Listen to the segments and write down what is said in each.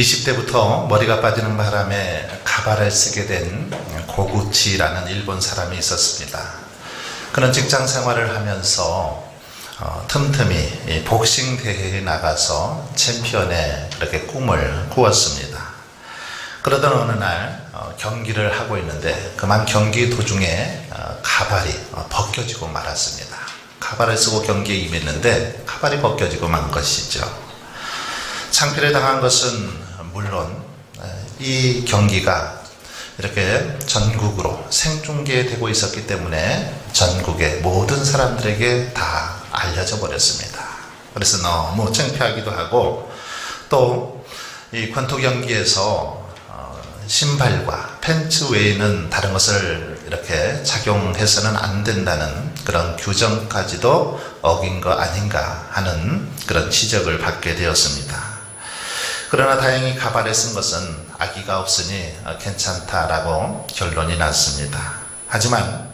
20대부터 머리가 빠지는 바람에 가발을 쓰게 된 고구치라는 일본 사람이 있었습니다. 그는 직장 생활을 하면서 틈틈이 복싱 대회에 나가서 챔피언의 그렇게 꿈을 꾸었습니다. 그러던 어느 날 경기를 하고 있는데 그만 경기 도중에 가발이 벗겨지고 말았습니다. 가발을 쓰고 경기에 임했는데 가발이 벗겨지고 만 것이죠. 창피를 당한 것은 물론 이 경기가 이렇게 전국으로 생중계되고 있었기 때문에 전국의 모든 사람들에게 다 알려져 버렸습니다. 그래서 너무 창피하기도 하고 또 이 권투 경기에서 신발과 팬츠 외에는 다른 것을 이렇게 착용해서는 안 된다는 그런 규정까지도 어긴 거 아닌가 하는 그런 지적을 받게 되었습니다. 그러나 다행히 가발에 쓴 것은 악의가 없으니 괜찮다라고 결론이 났습니다. 하지만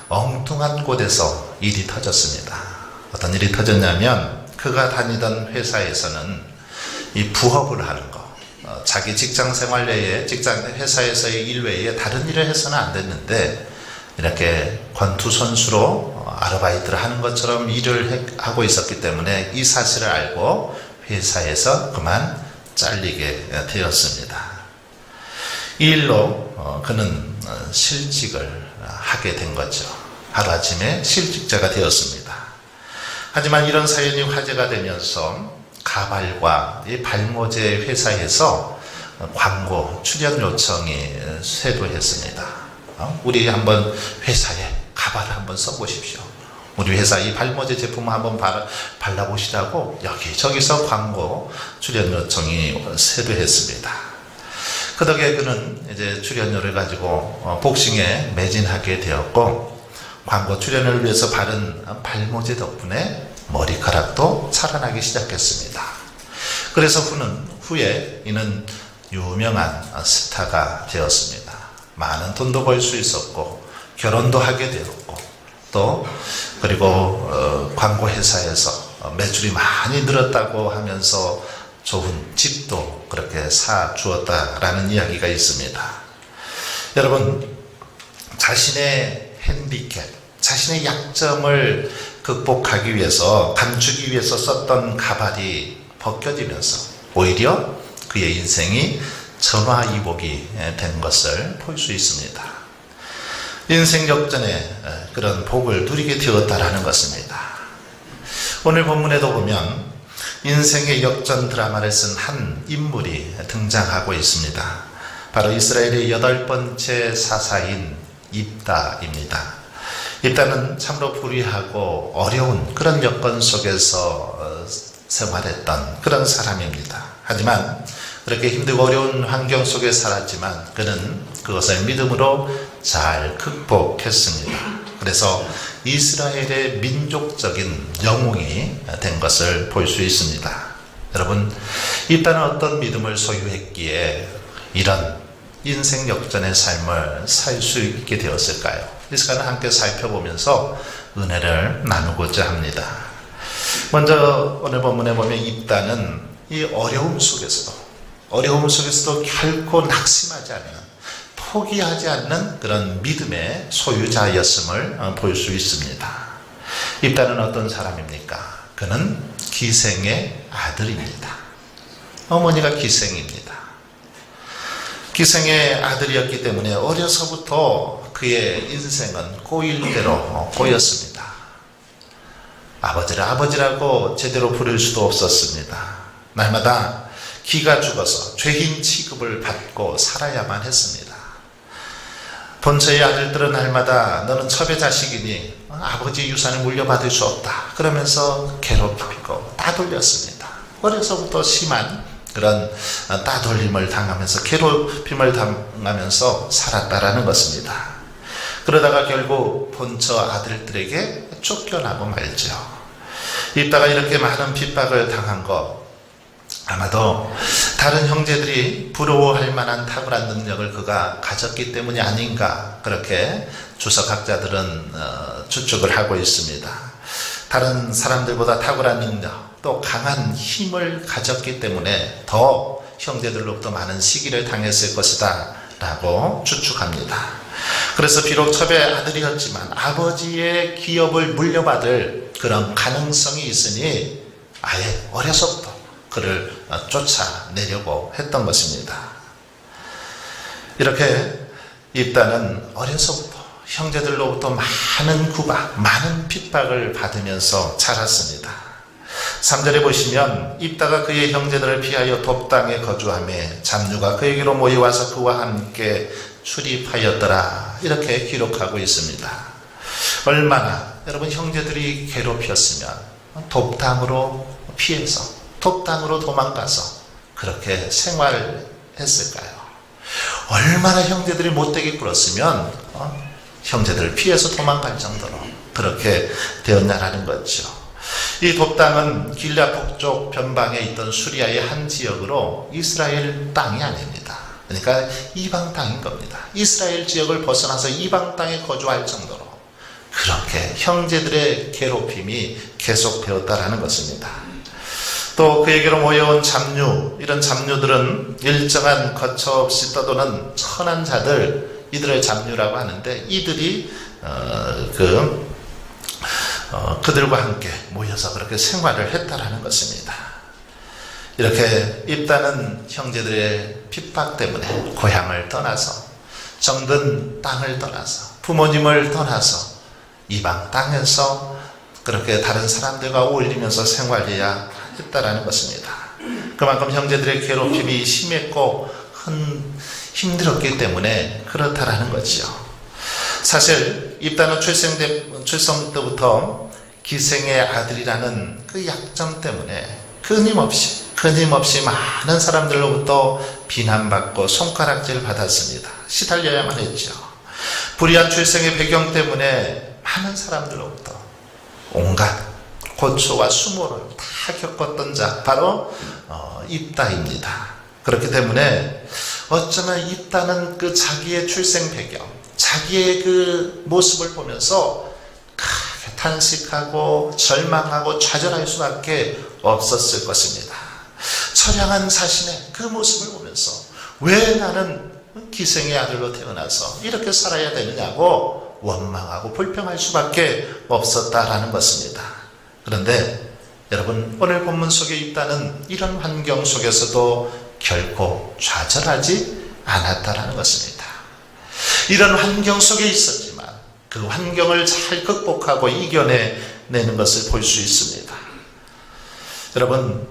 엉뚱한 곳에서 일이 터졌습니다. 어떤 일이 터졌냐면 그가 다니던 회사에서는 이 부업을 하는 거, 자기 직장 생활 외에 회사에서의 일 외에 다른 일을 해서는 안 됐는데 이렇게 권투 선수로 아르바이트를 하는 것처럼 일을 하고 있었기 때문에 이 사실을 알고 회사에서 그만 잘리게 되었습니다. 이 일로 그는 실직을 하게 된 거죠. 하루아침에 실직자가 되었습니다. 하지만 이런 사연이 화제가 되면서 가발과 이 발모제 회사에서 광고 출연 요청이 쇄도했습니다. 우리 한번 회사에 가발을 한번 써보십시오. 우리 회사 이 발모제 제품을 한번 발라보시라고 여기저기서 광고 출연 요청이 쇄도했습니다. 그 덕에 그는 이제 출연료를 가지고 복싱에 매진하게 되었고 광고 출연을 위해서 바른 발모제 덕분에 머리카락도 살아나기 시작했습니다. 그래서 후에 이는 유명한 스타가 되었습니다. 많은 돈도 벌 수 있었고 결혼도 하게 되었고 또 그리고 광고 회사에서 매출이 많이 늘었다고 하면서 좋은 집도 그렇게 사 주었다라는 이야기가 있습니다. 여러분, 자신의 핸디캡, 자신의 약점을 극복하기 위해서, 감추기 위해서 썼던 가발이 벗겨지면서 오히려 그의 인생이 전화위복이 된 것을 볼 수 있습니다. 인생 역전에 그런 복을 누리게 되었다라는 것입니다. 오늘 본문에도 보면 인생의 역전 드라마를 쓴 한 인물이 등장하고 있습니다. 바로 이스라엘의 8번째 사사인 입다입니다. 입다는 참으로 불의하고 어려운 그런 여건 속에서 생활했던 그런 사람입니다. 하지만 그렇게 힘들고 어려운 환경 속에 살았지만 그는 그것을 믿음으로 잘 극복했습니다. 그래서 이스라엘의 민족적인 영웅이 된 것을 볼 수 있습니다. 여러분, 입다는 어떤 믿음을 소유했기에 이런 인생 역전의 삶을 살 수 있게 되었을까요? 이 시간을 함께 살펴보면서 은혜를 나누고자 합니다. 먼저 오늘 본문에 보면 입다는 이 어려움 속에서도 결코 낙심하지 않는, 포기하지 않는 그런 믿음의 소유자였음을 볼 수 있습니다. 입다는 어떤 사람입니까? 그는 기생의 아들입니다. 어머니가 기생입니다. 기생의 아들이었기 때문에 어려서부터 그의 인생은 꼬일 대로 꼬였습니다. 아버지를 아버지라고 제대로 부를 수도 없었습니다. 날마다 기가 죽어서 죄인 취급을 받고 살아야만 했습니다. 본처의 아들들은 날마다 너는 첩의 자식이니 아버지 유산을 물려받을 수 없다 그러면서 괴롭히고 따돌렸습니다. 어려서부터 심한 그런 따돌림을 당하면서 괴롭힘을 당하면서 살았다라는 것입니다. 그러다가 결국 본처 아들들에게 쫓겨나고 말죠. 입다가 이렇게 많은 핍박을 당한 것, 아마도 다른 형제들이 부러워할 만한 탁월한 능력을 그가 가졌기 때문이 아닌가, 그렇게 주석학자들은 추측을 하고 있습니다. 다른 사람들보다 탁월한 능력, 또 강한 힘을 가졌기 때문에 더 형제들로부터 많은 시기를 당했을 것이다 라고 추측합니다. 그래서 비록 첩의 아들이었지만 아버지의 기업을 물려받을 그런 가능성이 있으니 아예 어려서부터 그를 쫓아내려고 했던 것입니다. 이렇게 입다는 어려서부터 형제들로부터 많은 구박, 많은 핍박을 받으면서 자랐습니다. 3절에 보시면 입다가 그의 형제들을 피하여 돕당에 거주하며 잡류가 그에게로 모여와서 그와 함께 출입하였더라, 이렇게 기록하고 있습니다. 얼마나 여러분 형제들이 괴롭혔으면 돕당으로 피해서, 돕당으로 도망가서 그렇게 생활했을까요? 얼마나 형제들이 못되게 굴었으면 형제들을 피해서 도망갈 정도로 그렇게 되었냐라는 거죠. 이 돕당은 길앗 북쪽 변방에 있던 수리아의 한 지역으로 이스라엘 땅이 아닙니다. 그러니까 이방 땅인 겁니다. 이스라엘 지역을 벗어나서 이방 땅에 거주할 정도로 그렇게 형제들의 괴롭힘이 계속되었다라는 것입니다. 또 그에게로 모여온 잡류, 이런 잡류들은 일정한 거처없이 떠도는 천한 자들, 이들을 잡류라고 하는데, 이들이 그들과 함께 모여서 그렇게 생활을 했다라는 것입니다. 이렇게 입다는 형제들의 핍박 때문에 고향을 떠나서, 정든 땅을 떠나서, 부모님을 떠나서 이방 땅에서 그렇게 다른 사람들과 어울리면서 생활해야 했다라는 것입니다. 그만큼 형제들의 괴롭힘이 심했고 힘들었기 때문에 그렇다라는 거죠. 사실 입다는 출생 때부터 기생의 아들이라는 그 약점 때문에 끊임없이 많은 사람들로부터 비난받고 손가락질 받았습니다. 시달려야만 했죠. 불의한 출생의 배경 때문에 많은 사람들로부터 온갖 고초와 수모를 다 겪었던 자, 바로 입다입니다. 그렇기 때문에 어쩌면 입다는 그 자기의 출생 배경, 자기의 그 모습을 보면서 크게 탄식하고 절망하고 좌절할 수밖에 없었을 것입니다. 처량한 자신의 그 모습을 보면서 왜 나는 기생의 아들로 태어나서 이렇게 살아야 되느냐고 원망하고 불평할 수밖에 없었다라는 것입니다. 그런데 여러분, 오늘 본문 속에 있다는 이런 환경 속에서도 결코 좌절하지 않았다라는 것입니다. 이런 환경 속에 있었지만 그 환경을 잘 극복하고 이겨내는 것을 볼 수 있습니다. 여러분,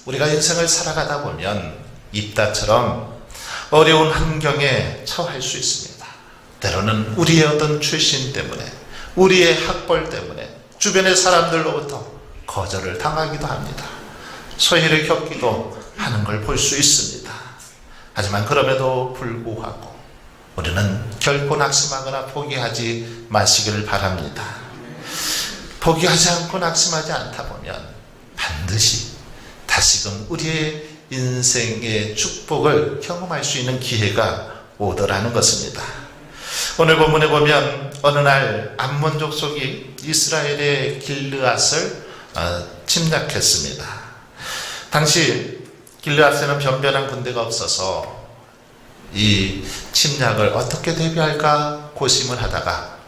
우리가 인생을 살아가다 보면 입다처럼 어려운 환경에 처할 수 있습니다. 때로는 우리의 어떤 출신 때문에, 우리의 학벌 때문에 주변의 사람들로부터 거절을 당하기도 합니다. 소외를 겪기도 하는 걸 볼 수 있습니다. 하지만 그럼에도 불구하고 우리는 결코 낙심하거나 포기하지 마시기를 바랍니다. 포기하지 않고 낙심하지 않다 보면 반드시 다시금 우리의 인생의 축복을 경험할 수 있는 기회가 오더라는 것입니다. 오늘 본문에 보면 어느 날 암몬 족속이 이스라엘의 길르앗을 침략했습니다. 당시 길르앗에는 변변한 군대가 없어서 이 침략을 어떻게 대비할까 고심을 하다가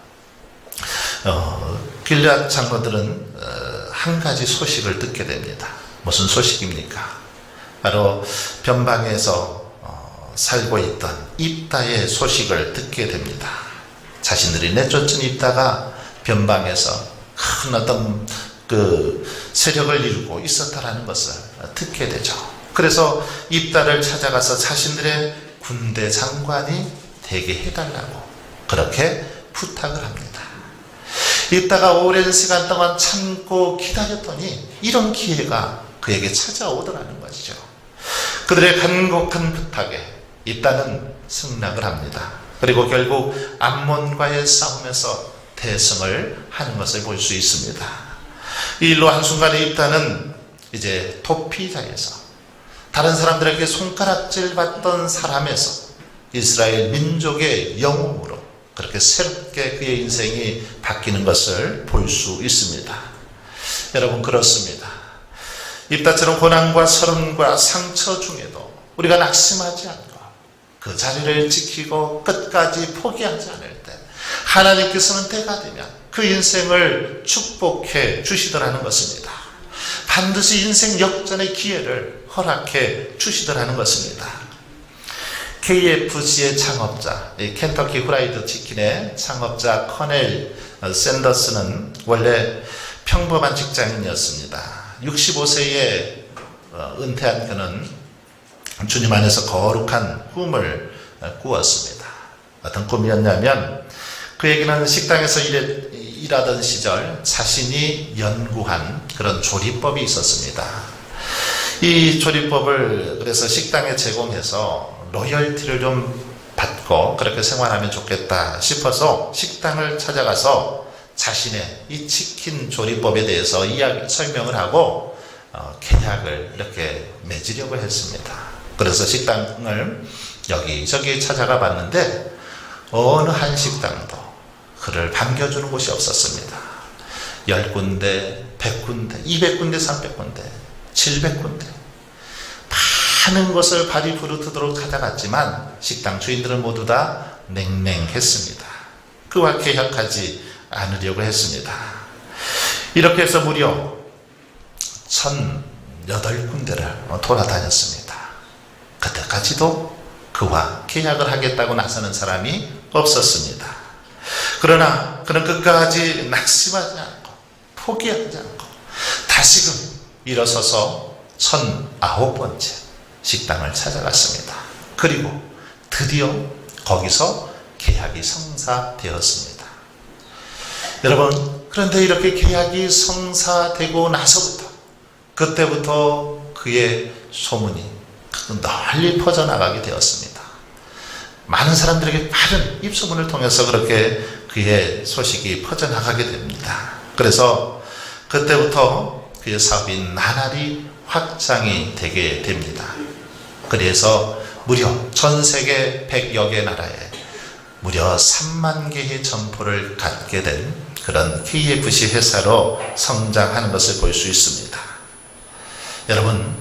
길르앗 장로들은 한 가지 소식을 듣게 됩니다. 무슨 소식입니까? 바로 변방에서 살고 있던 입다의 소식을 듣게 됩니다. 자신들이 내쫓은 입다가 변방에서 큰 어떤 그 세력을 이루고 있었다라는 것을 듣게 되죠. 그래서 입다를 찾아가서 자신들의 군대 장관이 되게 해달라고 그렇게 부탁을 합니다. 입다가 오랜 시간 동안 참고 기다렸더니 이런 기회가 그에게 찾아오더라는 것이죠. 그들의 간곡한 부탁에 입다는 승낙을 합니다. 그리고 결국 암몬과의 싸움에서 대승을 하는 것을 볼 수 있습니다. 이 일로 한순간에 입다는 이제 도피자에서, 다른 사람들에게 손가락질 받던 사람에서 이스라엘 민족의 영웅으로 그렇게 새롭게 그의 인생이 바뀌는 것을 볼 수 있습니다. 여러분, 그렇습니다. 입다처럼 고난과 서름과 상처 중에도 우리가 낙심하지 않고 그 자리를 지키고 끝까지 포기하지 않을 때 하나님께서는 때가 되면 그 인생을 축복해 주시더라는 것입니다. 반드시 인생 역전의 기회를 허락해 주시더라는 것입니다. KFC의 창업자, 켄터키 후라이드 치킨의 창업자 커넬 샌더스는 원래 평범한 직장인이었습니다. 65세에 은퇴한 그는 주님 안에서 거룩한 꿈을 꾸었습니다. 어떤 꿈이었냐면 그에게는 식당에서 일하던 시절 자신이 연구한 그런 조리법이 있었습니다. 이 조리법을 그래서 식당에 제공해서 로열티를 좀 받고 그렇게 생활하면 좋겠다 싶어서 식당을 찾아가서 자신의 이 치킨 조리법에 대해서 설명을 하고 계약을 이렇게 맺으려고 했습니다. 그래서 식당을 여기저기 찾아가 봤는데 어느 한 식당도 그를 반겨주는 곳이 없었습니다. 10군데, 100군데, 200군데, 300군데, 700군데 많은 곳을 발이 부르트도록 찾아갔지만 식당 주인들은 모두 다 냉랭했습니다. 그와 계약하지 않으려고 했습니다. 이렇게 해서 무려 1008군데를 돌아다녔습니다. 그때까지도 그와 계약을 하겠다고 나서는 사람이 없었습니다. 그러나 그는 끝까지 낙심하지 않고 포기하지 않고 다시금 일어서서 1009번째 식당을 찾아갔습니다. 그리고 드디어 거기서 계약이 성사되었습니다. 여러분, 그런데 이렇게 계약이 성사되고 나서부터 그때부터 그의 소문이 널리 퍼져나가게 되었습니다. 많은 사람들에게 빠른 입소문을 통해서 그렇게 그의 소식이 퍼져나가게 됩니다. 그래서 그때부터 그의 사업이 나날이 확장이 되게 됩니다. 그래서 무려 전 세계 100여 개 나라에 무려 3만 개의 점포를 갖게 된 그런 KFC 회사로 성장하는 것을 볼 수 있습니다. 여러분,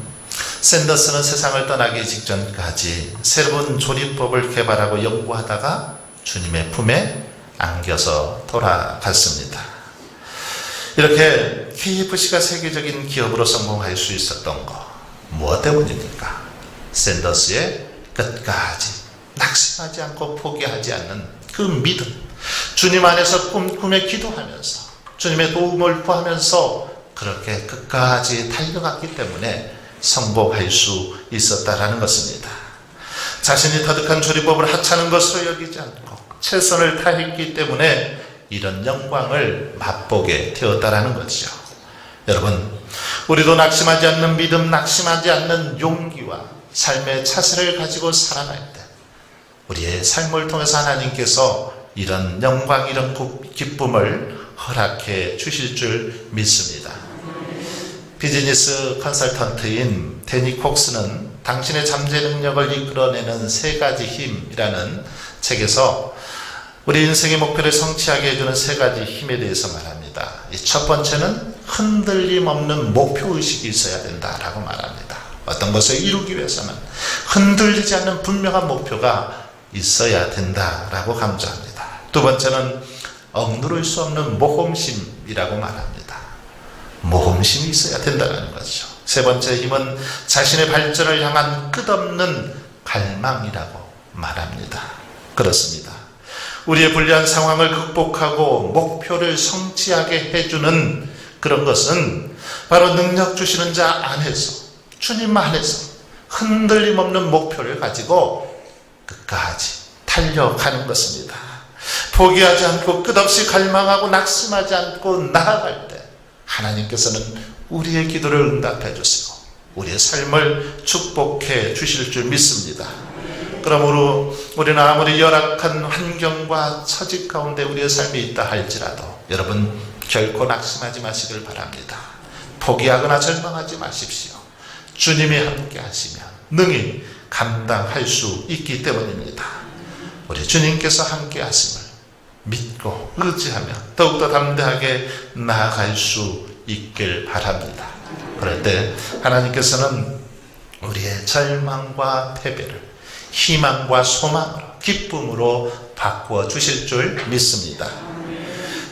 샌더스는 세상을 떠나기 직전까지 새로운 조리법을 개발하고 연구하다가 주님의 품에 안겨서 돌아갔습니다. 이렇게 KFC가 세계적인 기업으로 성공할 수 있었던 것, 무엇 때문입니까? 샌더스의 끝까지 낙심하지 않고 포기하지 않는 그 믿음, 주님 안에서 꿈꾸며 기도하면서 주님의 도움을 구하면서 그렇게 끝까지 달려갔기 때문에 성공할 수 있었다라는 것입니다. 자신이 터득한 조리법을 하찮은 것으로 여기지 않고 최선을 다했기 때문에 이런 영광을 맛보게 되었다라는 것이죠. 여러분, 우리도 낙심하지 않는 믿음, 낙심하지 않는 용기와 삶의 차세를 가지고 살아갈 때 우리의 삶을 통해서 하나님께서 이런 영광, 이런 기쁨을 허락해 주실 줄 믿습니다. 비즈니스 컨설턴트인 데니 콕스는 당신의 잠재 능력을 이끌어내는 3가지 힘이라는 책에서 우리 인생의 목표를 성취하게 해주는 3가지 힘에 대해서 말합니다. 첫 번째는 흔들림 없는 목표의식이 있어야 된다라고 말합니다. 어떤 것을 이루기 위해서는 흔들리지 않는 분명한 목표가 있어야 된다라고 강조합니다. 두 번째는 억누를 수 없는 모험심이라고 말합니다. 모험심이 있어야 된다는 거죠. 세 번째 힘은 자신의 발전을 향한 끝없는 갈망이라고 말합니다. 그렇습니다. 우리의 불리한 상황을 극복하고 목표를 성취하게 해주는 그런 것은 바로 능력 주시는 자 안에서, 주님 안에서 흔들림 없는 목표를 가지고 끝까지 달려가는 것입니다. 포기하지 않고 끝없이 갈망하고 낙심하지 않고 나아갈 때 하나님께서는 우리의 기도를 응답해 주시고 우리의 삶을 축복해 주실 줄 믿습니다. 그러므로 우리는 아무리 열악한 환경과 처지 가운데 우리의 삶이 있다 할지라도 여러분 결코 낙심하지 마시길 바랍니다. 포기하거나 절망하지 마십시오. 주님이 함께 하시면 능히 감당할 수 있기 때문입니다. 우리 주님께서 함께 하심을 믿고 의지하며 더욱더 담대하게 나아갈 수 있길 바랍니다. 그럴 때 하나님께서는 우리의 절망과 패배를 희망과 소망으로, 기쁨으로 바꾸어 주실 줄 믿습니다.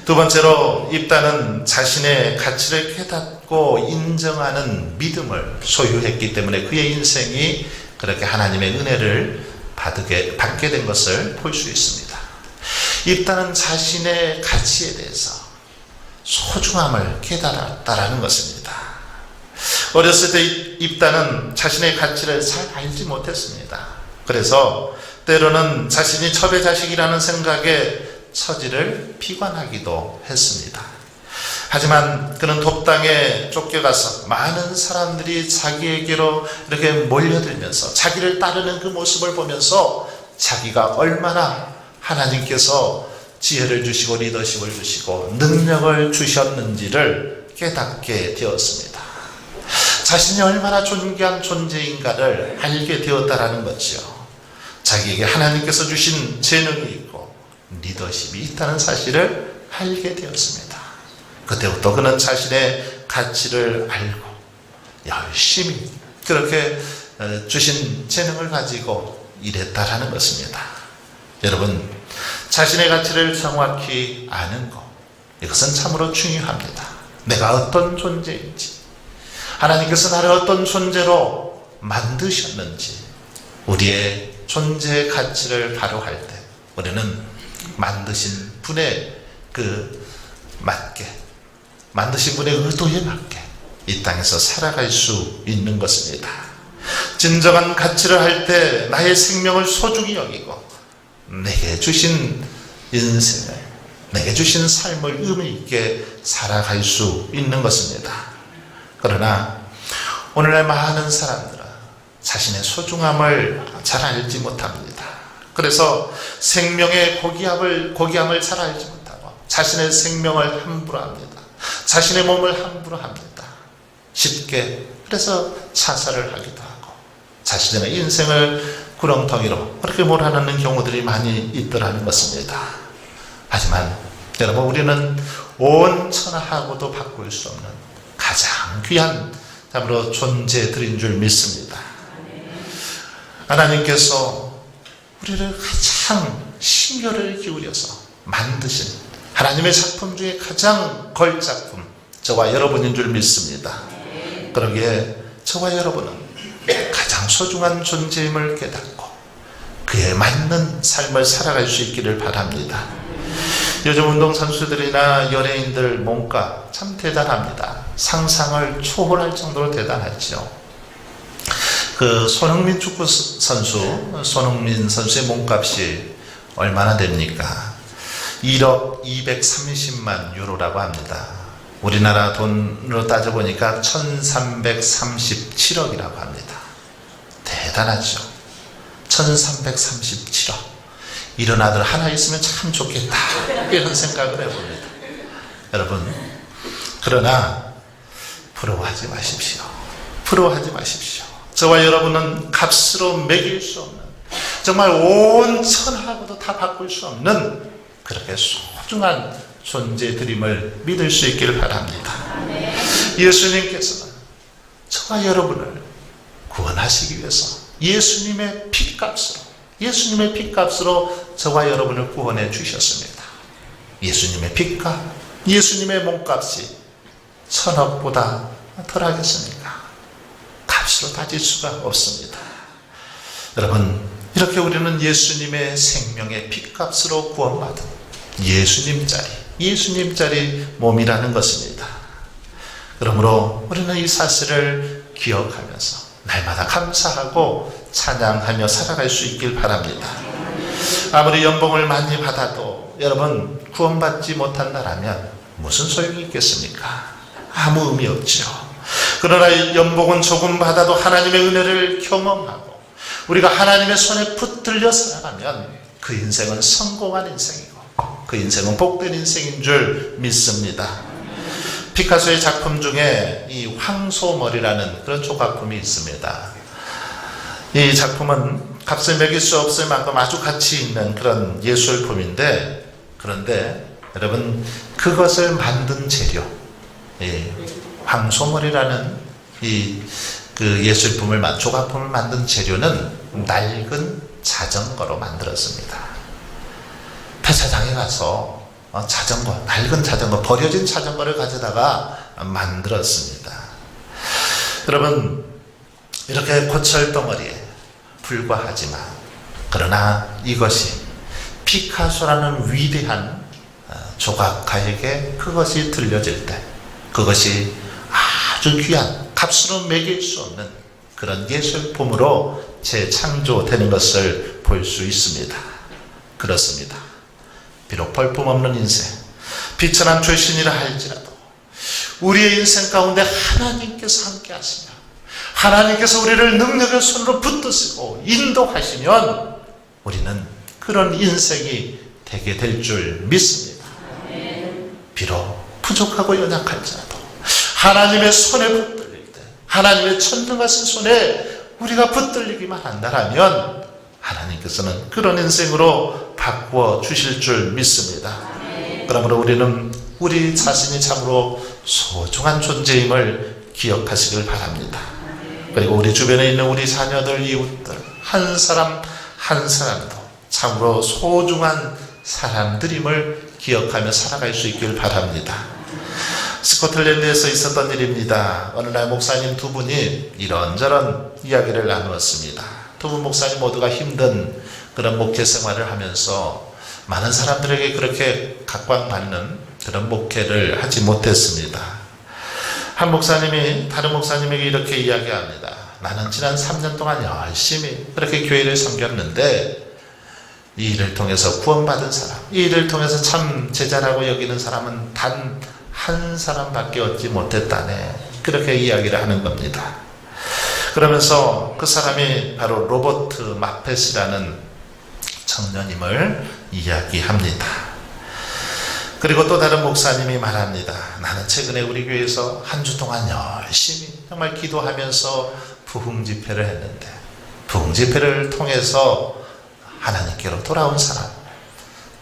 두 번째로 입다는 자신의 가치를 깨닫고 인정하는 믿음을 소유했기 때문에 그의 인생이 그렇게 하나님의 은혜를 받게 된 것을 볼 수 있습니다. 입다는 자신의 가치에 대해서 소중함을 깨달았다라는 것입니다. 어렸을 때 입다는 자신의 가치를 잘 알지 못했습니다. 그래서 때로는 자신이 첩의 자식이라는 생각에 처지를 비관하기도 했습니다. 하지만 그는 돕당에 쫓겨가서 많은 사람들이 자기에게로 이렇게 몰려들면서 자기를 따르는 그 모습을 보면서 자기가 얼마나 하나님께서 지혜를 주시고 리더십을 주시고 능력을 주셨는지를 깨닫게 되었습니다. 자신이 얼마나 존귀한 존재인가를 알게 되었다라는 거죠. 자기에게 하나님께서 주신 재능이 있고 리더십이 있다는 사실을 알게 되었습니다. 그때부터 그는 자신의 가치를 알고 열심히 그렇게 주신 재능을 가지고 일했다라는 것입니다. 여러분, 자신의 가치를 정확히 아는 것, 이것은 참으로 중요합니다. 내가 어떤 존재인지, 하나님께서 나를 어떤 존재로 만드셨는지, 우리의 존재의 가치를 바로 할 때 우리는 만드신 분의 만드신 분의 의도에 맞게 이 땅에서 살아갈 수 있는 것입니다. 진정한 가치를 할 때 나의 생명을 소중히 여기고 내게 주신 인생을, 내게 주신 삶을 의미 있게 살아갈 수 있는 것입니다. 그러나 오늘날 많은 사람들은 자신의 소중함을 잘 알지 못합니다. 그래서 생명의 고귀함을 잘 알지 못하고 자신의 생명을 함부로 합니다. 자신의 몸을 함부로 합니다. 쉽게 그래서 자살을 하기도 하고 자신의 인생을 구렁텅이로 그렇게 몰아넣는 경우들이 많이 있더라는 것입니다. 하지만 여러분, 우리는 온 천하하고도 바꿀 수 없는 가장 귀한 참으로 존재들인 줄 믿습니다. 하나님께서 우리를 가장 신경을 기울여서 만드신 하나님의 작품 중에 가장 걸작품, 저와 여러분인 줄 믿습니다. 그러기에 저와 여러분은 가장 소중한 존재임을 깨닫고 그에 맞는 삶을 살아갈 수 있기를 바랍니다. 요즘 운동선수들이나 연예인들 몸값 참 대단합니다. 상상을 초월할 정도로 대단하죠. 손흥민 축구 선수, 손흥민 선수의 몸값이 얼마나 됩니까? 1억 230만 유로라고 합니다. 우리나라 돈으로 따져보니까 1337억이라고 합니다. 대단하죠. 1337억. 이런 아들 하나 있으면 참 좋겠다, 이런 생각을 해봅니다. 여러분, 그러나 부러워하지 마십시오. 부러워하지 마십시오. 저와 여러분은 값으로 매길 수 없는, 정말 온 천하하고도 다 바꿀 수 없는 그렇게 소중한 존재들임을 믿을 수 있기를 바랍니다. 예수님께서는 저와 여러분을 구원하시기 위해서 예수님의 핏값으로 저와 여러분을 구원해 주셨습니다. 예수님의 핏값, 예수님의 몸값이 1000억보다 덜하겠습니까? 값으로 따질 수가 없습니다. 여러분, 이렇게 우리는 예수님의 생명의 핏값으로 구원받은 예수님짜리 몸이라는 것입니다. 그러므로 우리는 이 사실을 기억하면서 날마다 감사하고 찬양하며 살아갈 수 있길 바랍니다. 아무리 연봉을 많이 받아도 여러분, 구원받지 못한다라면 무슨 소용이 있겠습니까? 아무 의미 없죠. 그러나 연봉은 조금 받아도 하나님의 은혜를 경험하고 우리가 하나님의 손에 붙들려 살아가면 그 인생은 성공한 인생이고 그 인생은 복된 인생인 줄 믿습니다. 피카소의 작품 중에 이 황소머리라는 그런 조각품이 있습니다. 이 작품은 값을 매길 수 없을 만큼 아주 가치 있는 그런 예술품인데, 그런데 여러분, 그것을 만든 재료, 황소머리라는 이 그 예술품을, 조각품을 만든 재료는 낡은 자전거로 만들었습니다. 폐차장에 가서 자전거, 낡은 자전거, 버려진 자전거를 가져다가 만들었습니다. 여러분, 이렇게 고철덩어리에 불과하지만, 그러나 이것이 피카소라는 위대한 조각가에게 그것이 들려질 때, 그것이 아주 귀한, 값으로 매길 수 없는 그런 예술품으로 재창조되는 것을 볼 수 있습니다. 그렇습니다. 비록 볼품없는 인생, 비천한 출신이라 할지라도 우리의 인생 가운데 하나님께서 함께 하시며, 하나님께서 우리를 능력의 손으로 붙드시고 인도하시면 우리는 그런 인생이 되게 될 줄 믿습니다. 비록 부족하고 연약할지라도 하나님의 손에 붙들릴 때, 하나님의 천능하신 손에 우리가 붙들리기만 한다면 하나님께서는 그런 인생으로 바꾸어 주실 줄 믿습니다. 그러므로 우리는 우리 자신이 참으로 소중한 존재임을 기억하시길 바랍니다. 그리고 우리 주변에 있는 우리 자녀들, 이웃들 한 사람 한 사람도 참으로 소중한 사람들임을 기억하며 살아갈 수 있길 바랍니다. 스코틀랜드에서 있었던 일입니다. 어느 날 목사님 두 분이 이런저런 이야기를 나누었습니다. 두 분 목사님 모두가 힘든 그런 목회 생활을 하면서 많은 사람들에게 그렇게 각광받는 그런 목회를 하지 못했습니다. 한 목사님이 다른 목사님에게 이렇게 이야기합니다. 나는 지난 3년 동안 열심히 그렇게 교회를 섬겼는데 이 일을 통해서 구원받은 사람, 이 일을 통해서 참 제자라고 여기는 사람은 단 한 사람밖에 얻지 못했다네. 그렇게 이야기를 하는 겁니다. 그러면서 그 사람이 바로 로버트 마펫이라는 청년임을 이야기합니다. 그리고 또 다른 목사님이 말합니다. 나는 최근에 우리 교회에서 한 주 동안 열심히 정말 기도하면서 부흥 집회를 했는데 부흥 집회를 통해서 하나님께로 돌아온 사람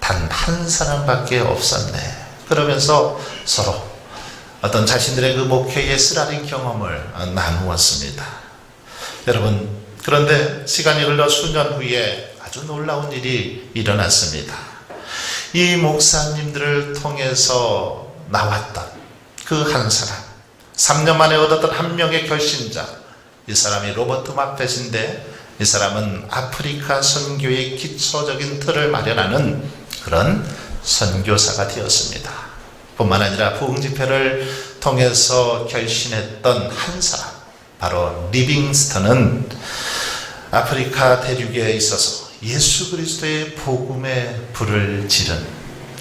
단 한 사람밖에 없었네. 그러면서 서로 어떤 자신들의 그 목회의 쓰라린 경험을 나누었습니다. 여러분, 그런데 시간이 흘러 수년 후에 아주 놀라운 일이 일어났습니다. 이 목사님들을 통해서 나왔던 그 한 사람, 3년 만에 얻었던 한 명의 결신자, 이 사람이 로버트 마펫인데 이 사람은 아프리카 선교의 기초적인 틀을 마련하는 그런 선교사가 되었습니다. 뿐만 아니라 부흥집회를 통해서 결신했던 한 사람, 바로 리빙스턴은 아프리카 대륙에 있어서 예수 그리스도의 복음의 불을 지른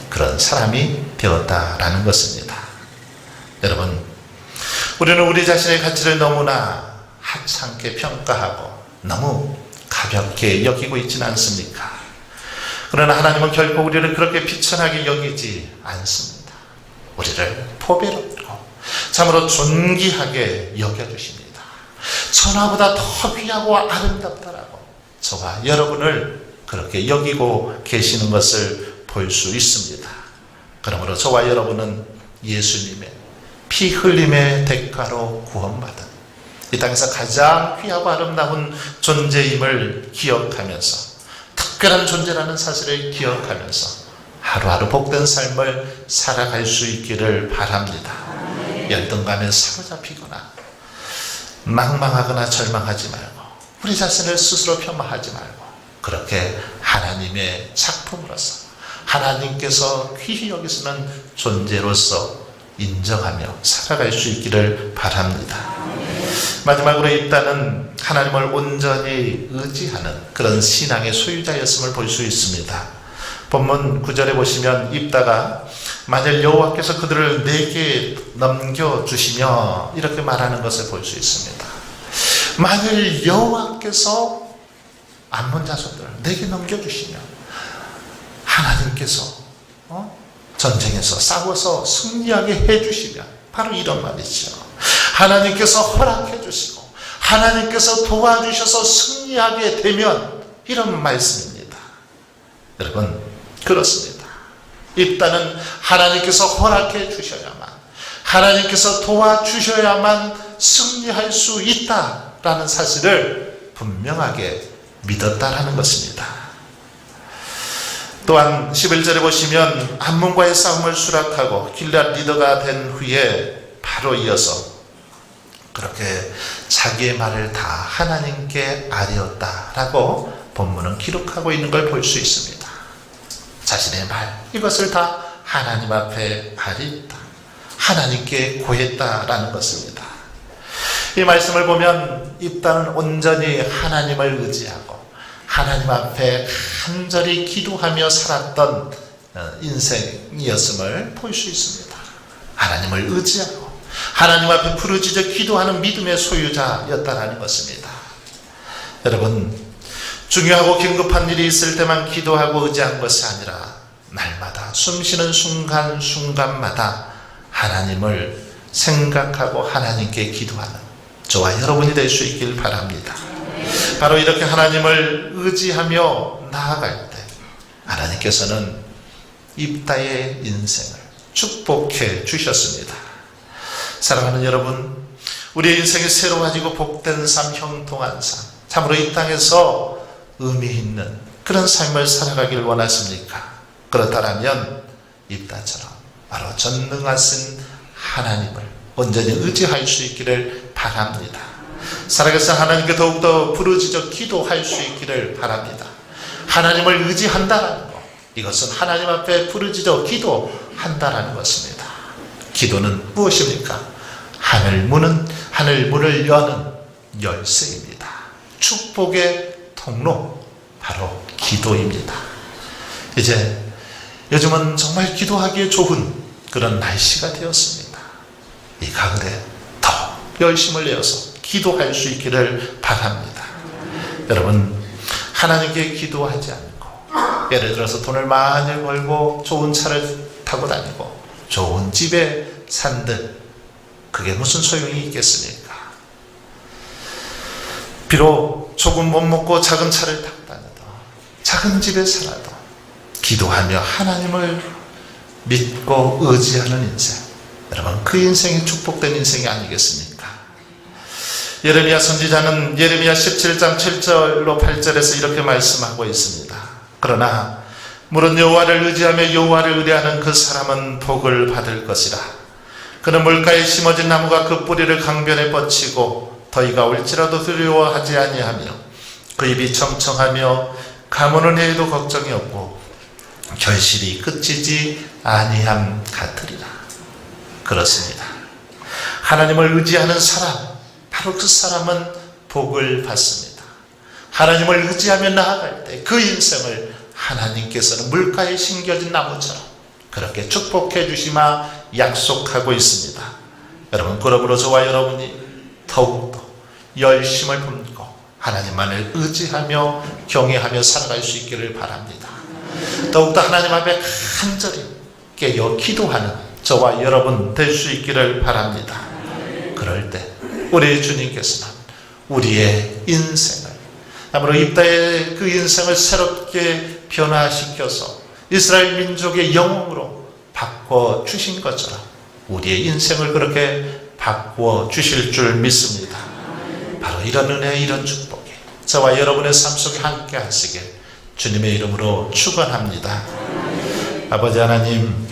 그런 사람이 되었다라는 것입니다. 여러분, 우리는 우리 자신의 가치를 너무나 하찮게 평가하고 너무 가볍게 여기고 있지는 않습니까? 그러나 하나님은 결코 우리를 그렇게 비천하게 여기지 않습니다. 우리를 포배롭고 참으로 존귀하게 여겨주십니다. 천하보다 더 귀하고 아름답다라고 저와 여러분을 그렇게 여기고 계시는 것을 볼 수 있습니다. 그러므로 저와 여러분은 예수님의 피 흘림의 대가로 구원받은 이 땅에서 가장 귀하고 아름다운 존재임을 기억하면서, 특별한 존재라는 사실을 기억하면서 하루하루 복된 삶을 살아갈 수 있기를 바랍니다. 열등감에 사로잡히거나 망망하거나 절망하지 말고 우리 자신을 스스로 폄하하지 말고 그렇게 하나님의 작품으로서 하나님께서 귀히 여기시는 존재로서 인정하며 살아갈 수 있기를 바랍니다. 마지막으로 입다는 하나님을 온전히 의지하는 그런 신앙의 소유자였음을 볼 수 있습니다. 본문 9절에 보시면 입다가 만일 여호와께서 그들을 내게 넘겨주시며 이렇게 말하는 것을 볼 수 있습니다. 만일 여호와께서 암몬 자손들을 내게 넘겨주시면 하나님께서 전쟁에서 싸워서 승리하게 해주시면 바로 이런 말이죠. 하나님께서 허락해 주시고 하나님께서 도와주셔서 승리하게 되면 이런 말씀입니다. 여러분, 그렇습니다. 일단은 하나님께서 허락해 주셔야만, 하나님께서 도와주셔야만 승리할 수 있다라는 사실을 분명하게 믿었다라는 것입니다. 또한 11절에 보시면 암몬과의 싸움을 수락하고 길앗 리더가 된 후에 바로 이어서 그렇게 자기의 말을 다 하나님께 아뢰었다라고 본문은 기록하고 있는 걸 볼 수 있습니다. 자신의 말, 이것을 다 하나님 앞에 아뢰었다, 하나님께 고했다라는 것입니다. 이 말씀을 보면 입다는 온전히 하나님을 의지하고 하나님 앞에 간절히 기도하며 살았던 인생이었음을 볼 수 있습니다. 하나님을 의지하고 하나님 앞에 부르짖어 기도하는 믿음의 소유자였다라는 것입니다. 여러분, 중요하고 긴급한 일이 있을 때만 기도하고 의지한 것이 아니라 날마다 숨쉬는 순간순간마다 하나님을 생각하고 하나님께 기도하는 저와 여러분이 될 수 있길 바랍니다. 바로 이렇게 하나님을 의지하며 나아갈 때 하나님께서는 입다의 인생을 축복해 주셨습니다. 사랑하는 여러분, 우리의 인생이 새로워지고 복된 삶, 형통한 삶, 참으로 이 땅에서 의미 있는 그런 삶을 살아가길 원하십니까? 그렇다면 입다처럼 바로 전능하신 하나님을 온전히 의지할 수 있기를 바랍니다. 살아계신 하나님께 더욱더 부르짖어 기도할 수 있기를 바랍니다. 하나님을 의지한다라는 것, 이것은 하나님 앞에 부르짖어 기도한다라는 것입니다. 기도는 무엇입니까? 하늘문을 여는 열쇠입니다. 축복의 통로, 바로 기도입니다. 이제 요즘은 정말 기도하기에 좋은 그런 날씨가 되었습니다. 이 가을에 더 열심을 내어서 기도할 수 있기를 바랍니다. 여러분, 하나님께 기도하지 않고 예를 들어서 돈을 많이 벌고 좋은 차를 타고 다니고 좋은 집에 산들, 그게 무슨 소용이 있겠습니까? 비록 조금 못 먹고 작은 차를 타고 다녀도 작은 집에 살아도 기도하며 하나님을 믿고 의지하는 인생, 여러분, 그 인생이 축복된 인생이 아니겠습니까? 예레미야 선지자는 예레미야 17장 7절로 8절에서 이렇게 말씀하고 있습니다. 그러나 물은 여호와를 의지하며 여호와를 의뢰하는 그 사람은 복을 받을 것이라. 그는 물가에 심어진 나무가 그 뿌리를 강변에 뻗치고 더위가 올지라도 두려워하지 아니하며 그 입이 청청하며 가무는 해에도 걱정이 없고 결실이 끝이지 아니함 같으리라. 그렇습니다. 하나님을 의지하는 사람, 바로 그 사람은 복을 받습니다. 하나님을 의지하며 나아갈 때 그 인생을 하나님께서는 물가에 심겨진 나무처럼 그렇게 축복해 주시마 약속하고 있습니다. 여러분, 그러므로 저와 여러분이 더욱더 열심을 품고 하나님만을 의지하며 경외하며 살아갈 수 있기를 바랍니다. 더욱더 하나님 앞에 간절히 깨어 기도하는 저와 여러분 될 수 있기를 바랍니다. 그럴 때 우리 주님께서는 우리의 인생을, 아무로 입다의 그 인생을 새롭게 변화시켜서 이스라엘 민족의 영웅으로 바꿔주신 것처럼 우리의 인생을 그렇게 바꾸어 주실 줄 믿습니다. 바로 이런 은혜, 이런 축복이 저와 여러분의 삶 속에 함께 하시길 주님의 이름으로 축원합니다. 아버지 하나님,